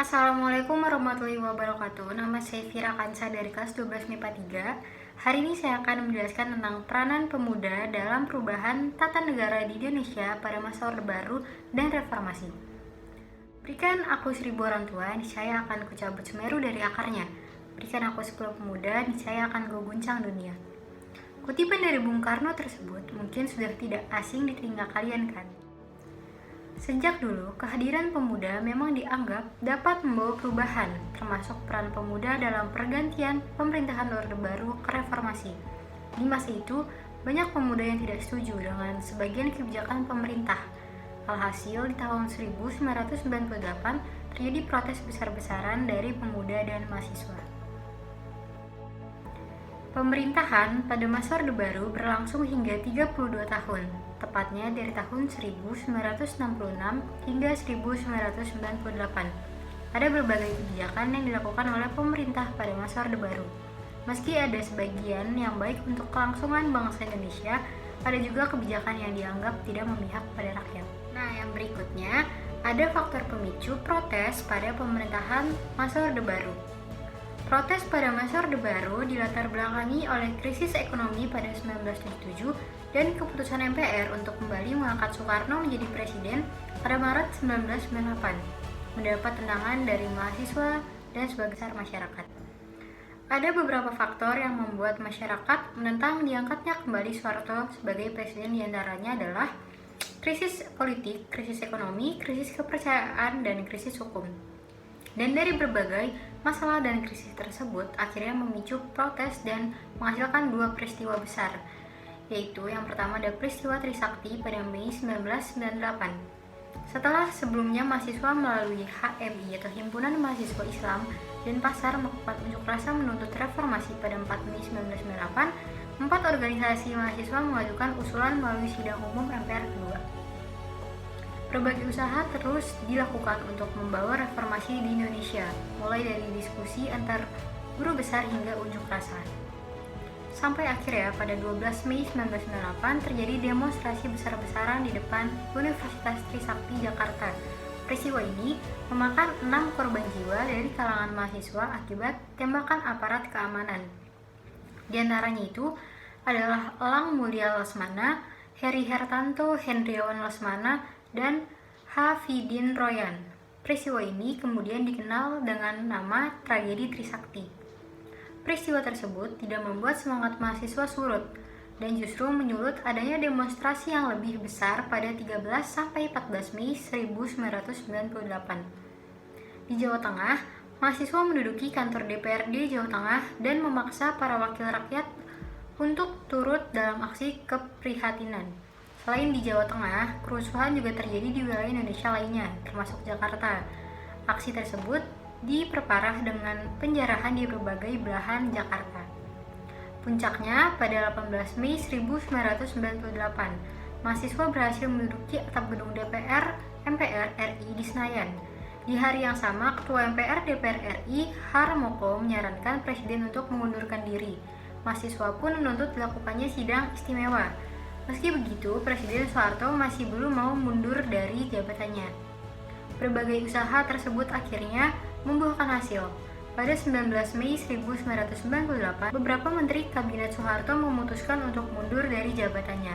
Assalamualaikum warahmatullahi wabarakatuh. Nama saya Vira Kansa dari kelas 12 MIPA 3. Hari ini saya akan menjelaskan tentang peranan pemuda dalam perubahan tata negara di Indonesia pada masa Orde Baru dan Reformasi. Berikan aku 1000 orang tua, niscaya akan kucabut Semeru dari akarnya. Berikan aku 10 pemuda, niscaya akan kuguncang dunia. Kutipan dari Bung Karno tersebut mungkin sudah tidak asing di telinga kalian kan? Sejak dulu, kehadiran pemuda memang dianggap dapat membawa perubahan, termasuk peran pemuda dalam pergantian pemerintahan Orde Baru ke reformasi. Di masa itu, banyak pemuda yang tidak setuju dengan sebagian kebijakan pemerintah. Alhasil, di tahun 1998 terjadi protes besar-besaran dari pemuda dan mahasiswa. Pemerintahan pada masa Orde Baru berlangsung hingga 32 tahun, tepatnya dari tahun 1966 hingga 1998. Ada berbagai kebijakan yang dilakukan oleh pemerintah pada masa Orde Baru. Meski ada sebagian yang baik untuk kelangsungan bangsa Indonesia, ada juga kebijakan yang dianggap tidak memihak pada rakyat. Nah, yang berikutnya ada faktor pemicu protes pada pemerintahan masa Orde Baru. Protes pada masa Orde Baru dilatar belakangi oleh krisis ekonomi pada 1977 dan keputusan MPR untuk kembali mengangkat Soekarno menjadi presiden pada Maret 1998, mendapat tentangan dari mahasiswa dan sebagian besar masyarakat. Ada beberapa faktor yang membuat masyarakat menentang diangkatnya kembali Soeharto sebagai presiden, diantaranya adalah krisis politik, krisis ekonomi, krisis kepercayaan, dan krisis hukum. Dan dari berbagai masalah dan krisis tersebut akhirnya memicu protes dan menghasilkan dua peristiwa besar, yaitu yang pertama ada peristiwa Trisakti pada Mei 1998. Setelah sebelumnya mahasiswa melalui HMI atau Himpunan Mahasiswa Islam dan Pasar melakukan unjuk rasa menuntut reformasi pada 4 Mei 1998, 4 organisasi mahasiswa mengajukan usulan melalui sidang umum MPR kedua. Berbagai usaha terus dilakukan untuk membawa reformasi di Indonesia, mulai dari diskusi antar guru besar hingga unjuk rasa. Sampai akhirnya pada 12 Mei 1998 terjadi demonstrasi besar-besaran di depan Universitas Trisakti Jakarta. Peristiwa ini memakan 6 korban jiwa dari kalangan mahasiswa akibat tembakan aparat keamanan. Di antaranya itu adalah Elang Mulia Lesmana, Heri Hertanto, Hendriawan Lesmana, dan Hafidin Royan. Peristiwa ini kemudian dikenal dengan nama tragedi Trisakti. Peristiwa tersebut tidak membuat semangat mahasiswa surut dan justru menyulut adanya demonstrasi yang lebih besar pada 13 sampai 14 Mei 1998. Di Jawa Tengah, mahasiswa menduduki kantor DPRD Jawa Tengah dan memaksa para wakil rakyat untuk turut dalam aksi keprihatinan. Selain di Jawa Tengah, kerusuhan juga terjadi di wilayah Indonesia lainnya, termasuk Jakarta. Aksi tersebut diperparah dengan penjarahan di berbagai belahan Jakarta. Puncaknya, pada 18 Mei 1998, mahasiswa berhasil menduduki atap gedung DPR MPR RI di Senayan. Di hari yang sama, Ketua MPR DPR RI Harmoko menyarankan Presiden untuk mengundurkan diri. Mahasiswa pun menuntut dilakukannya sidang istimewa. Meski begitu, Presiden Soeharto masih belum mau mundur dari jabatannya. Berbagai usaha tersebut akhirnya membuahkan hasil. Pada 19 Mei 1998, beberapa menteri Kabinet Soeharto memutuskan untuk mundur dari jabatannya.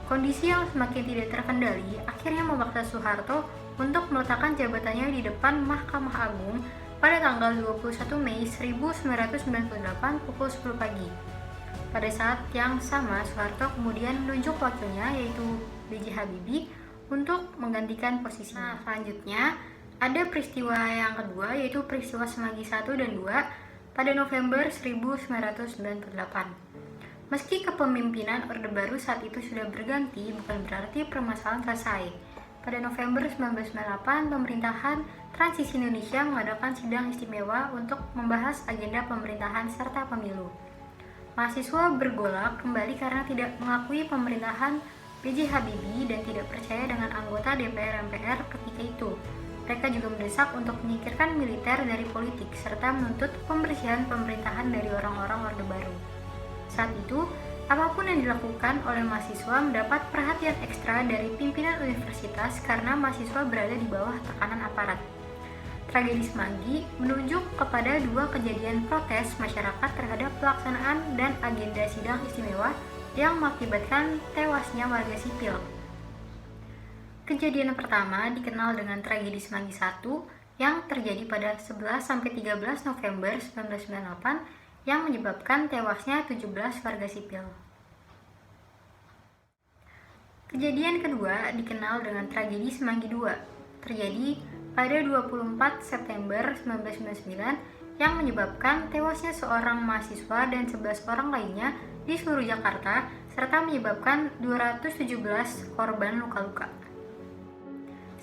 Kondisi yang semakin tidak terkendali akhirnya memaksa Soeharto untuk meletakkan jabatannya di depan Mahkamah Agung pada tanggal 21 Mei 1998 pukul 10 pagi. Pada saat yang sama, Soeharto kemudian menunjuk wakilnya, yaitu B.J. Habibie, untuk menggantikan posisinya. Nah, selanjutnya, ada peristiwa yang kedua, yaitu peristiwa Semanggi 1 dan 2 pada November 1998. Meski kepemimpinan Orde Baru saat itu sudah berganti, bukan berarti permasalahan selesai. Pada November 1998, pemerintahan transisi Indonesia mengadakan sidang istimewa untuk membahas agenda pemerintahan serta pemilu. Mahasiswa bergolak kembali karena tidak mengakui pemerintahan B.J. Habibie dan tidak percaya dengan anggota DPR MPR ketika itu. Mereka juga mendesak untuk menyingkirkan militer dari politik serta menuntut pembersihan pemerintahan dari orang-orang Orde Baru. Saat itu, apapun yang dilakukan oleh mahasiswa mendapat perhatian ekstra dari pimpinan universitas karena mahasiswa berada di bawah tekanan aparat. tragedi Semanggi menunjuk kepada dua kejadian protes masyarakat terhadap pelaksanaan dan agenda sidang istimewa yang mengakibatkan tewasnya warga sipil. Kejadian pertama dikenal dengan tragedi Semanggi I yang terjadi pada 11-13 November 1998 yang menyebabkan tewasnya 17 warga sipil. Kejadian kedua dikenal dengan tragedi Semanggi II, terjadi pada 24 September 1999 yang menyebabkan tewasnya seorang mahasiswa dan 11 orang lainnya di seluruh Jakarta serta menyebabkan 217 korban luka-luka.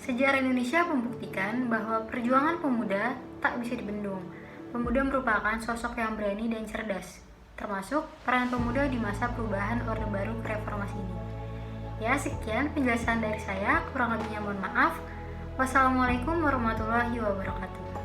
Sejarah Indonesia membuktikan bahwa perjuangan pemuda tak bisa dibendung. Pemuda merupakan sosok yang berani dan cerdas, termasuk peran pemuda di masa perubahan Orde Baru ke reformasi ini. Ya, sekian penjelasan dari saya, kurang lebihnya mohon maaf. Wassalamualaikum warahmatullahi wabarakatuh.